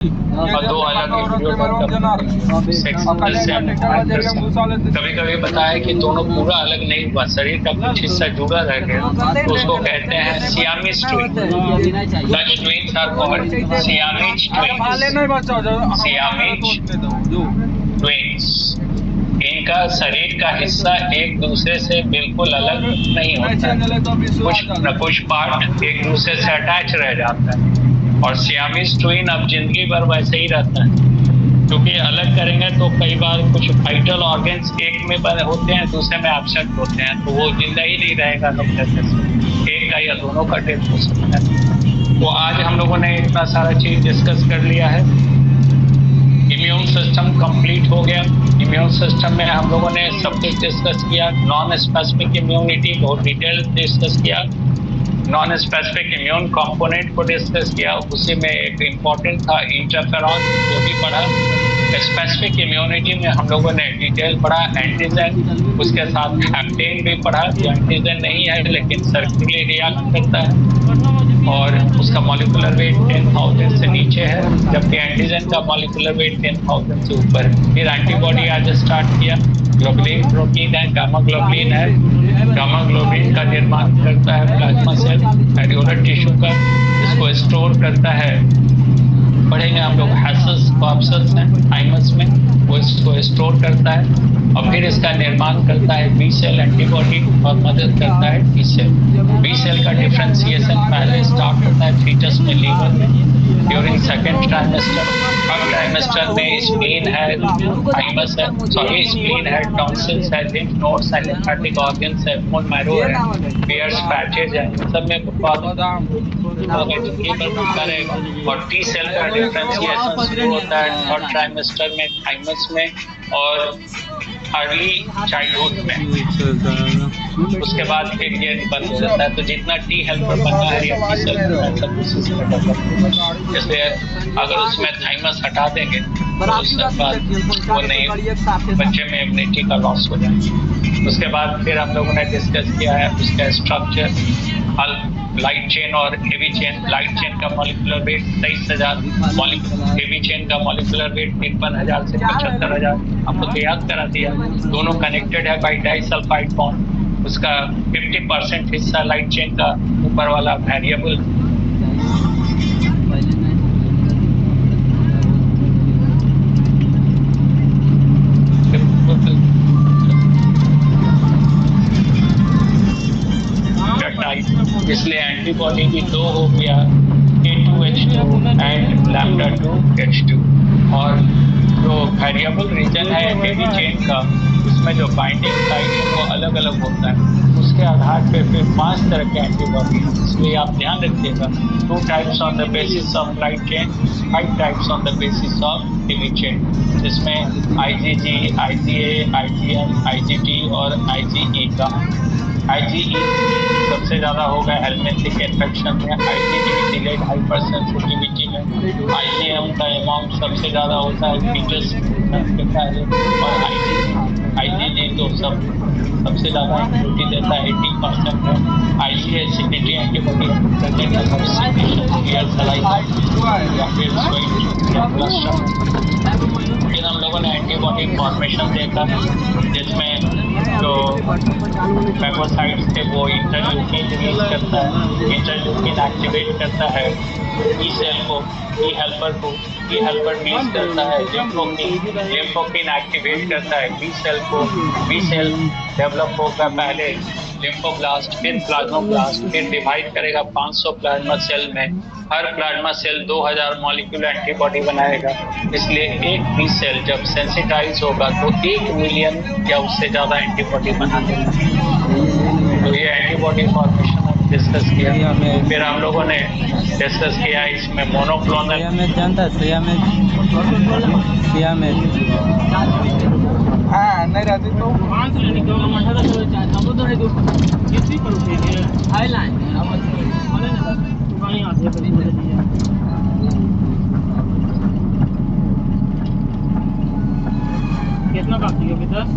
और दो अलग कभी कभी बताया कि दोनों पूरा अलग नहीं हुआ, शरीर का कुछ हिस्सा जुड़ा रह गया, तो उसको कहते हैं Siamese twin. Such twins are called Siamese twins. Siamese twins. इनका शरीर का हिस्सा एक दूसरे से बिल्कुल अलग नहीं होता है, कुछ न कुछ पार्ट एक दूसरे से अटैच रह जाता है। और सियामीज ट्विन अब जिंदगी भर वैसे ही रहता है, क्योंकि अलग करेंगे तो कई बार कुछ वाइटल ऑर्गन्स एक में होते हैं, दूसरे में एब्सेंट होते हैं, तो वो जिंदा ही नहीं रहेगा लोग जैसे, एक का या दोनों का डेथ हो सकता है। तो आज हम लोगों ने इतना सारा चीज डिस्कस कर लिया है। इम्यून सिस्टम कंप्लीट हो गया। इम्यून सिस्टम में हम लोगों ने सब कुछ डिस्कस किया। नॉन स्पेसिफिक इम्यूनिटी बहुत डिटेल डिस्कस किया। नॉन स्पेसिफिक इम्यून कंपोनेंट को डिस्कस किया, उसी में एक इम्पोर्टेंट था इंटरफेरॉन, वो भी पढ़ा। स्पेसिफिक इम्यूनिटी में हम लोगों ने डिटेल पढ़ा एंटीजन, उसके साथ हैप्टेन भी पढ़ा, जो एंटीजन नहीं है लेकिन सर्कुलरली रिएक्ट करता है और उसका मॉलिक्यूलर वेट 10,000 से नीचे है, जबकि एंटीजन का मॉलिक्यूलर वेट 10,000 से ऊपर है। फिर एंटीबॉडी आज स्टार्ट किया। ग्लोबुलिन प्रोटीन है, गामा ग्लोबुलिन है। गामा ग्लोबुलिन का निर्माण करता है प्लाज्मा सेल एरियोलर टिश्यू का, इसको स्टोर करता है। पढ़ेंगे हम लोग हैसस कॉर्पसल्स हैं थाइमस में, वो इसको स्टोर करता है और फिर इसका निर्माण करता है बी सेल एंटीबॉडी और मदद करता है टी सेल। बी सेल का डिफ्रेंसिएशन पहले स्टार्ट होता है फीटस में, लीवर में, during second trimester. Third trimester में स्प्लीन है, थाइमस है, सॉरी स्प्लीन है, टॉन्सिल्स है, लिम्फ नोड्स है, लिम्फेटिक ऑर्गन्स है, बोन मैरो है, पियर्स पैचेज है, सब में करेगा। और टी सेल का डिफ्रेंसिएशन शुरू होता है थर्ड ट्राइमेस्टर में, थाइमस में और अर्ली चाइल्डहुड में। उसके बाद फिर ये बंद हो जाता है। तो जितना टी हेल्पर बनना है या टी सेल सब उसी से इसलिए अगर उसमें थाइमस हटा देंगे तो उसके बाद वो नहीं, बच्चे में इम्यूनिटी का लॉस हो जाएगा। उसके बाद फिर हम लोगों ने डिस्कस किया है उसका स्ट्रक्चर, लाइट चेन और हेवी चेन। लाइट चेन का मॉलिक्यूलर वेट 23,000, हेवी चेन का मॉलिक्यूलर वेट 53,000 से 75,000। आपको तो याद करा दिया। दोनों कनेक्टेड है बाई डाइसल्फाइड बॉन्ड। उसका 50% हिस्सा लाइट चेन का ऊपर वाला वेरिएबल इसलिए एंटीबॉडी भी 2 हो गया, K2H2 एंड λ2H2। और जो वेरिएबल रीजन है हेवी चेन का, उसमें जो बाइंडिंग साइट है वो अलग अलग होता है। उसके आधार पे फिर 5 तरह के एंटीबॉडी, इसलिए आप ध्यान रखिएगा। 2 types on the basis of light chain, 5 types on the basis of heavy chain, जिसमें IgG, IgA, IgM, IgT और IgE का। IgE सबसे ज़्यादा होगा हेलमिंथिक इन्फेक्शन में, IgG डिलेड हाइपर सेंसिटिविटी में, IgM का अमाउंट सबसे ज़्यादा होता है फीटस के पहले, और IgG तो सबसे ज़्यादा इम्यूनिटी देता है 80% है। IgA एसिडिटी एंटीबॉडी या फिर स्वेट या ब्लस्टर। फिर हम लोगों ने एंटीबॉडी फॉर्मेशन देखा, जिसमें जो फैगोसाइट्स थे वो इंटरल्यूकिन रिलीज करता है, इंटरल्यूकिन एक्टिवेट करता है टी सेल को, टी हेल्पर को, टी हेल्पर रिलीज करता है लिम्फोकिन एक्टिवेट करता है बी सेल को। बी सेल डेवलप होगा पहले लिम्फोब्लास्ट, फिर प्लाज्मोब्लास्ट, फिर डिवाइड करेगा 500 प्लाज्मा सेल में। हर प्लाज्मा सेल 2000 मॉलिक्यूलर एंटीबॉडी बनाएगा। इसलिए एक बी सेल जब सेंसिटाइज होगा तो 1 मिलियन या उससे ज़्यादा एंटीबॉडी बना देगा। तो ये एंटीबॉडी फॉर्मेशन डिस्कस किया। फिर हम लोगों ने डिस्कस किया इसमें मोनोक्लोनल नहीं रहती तो कितना बाकी है? 10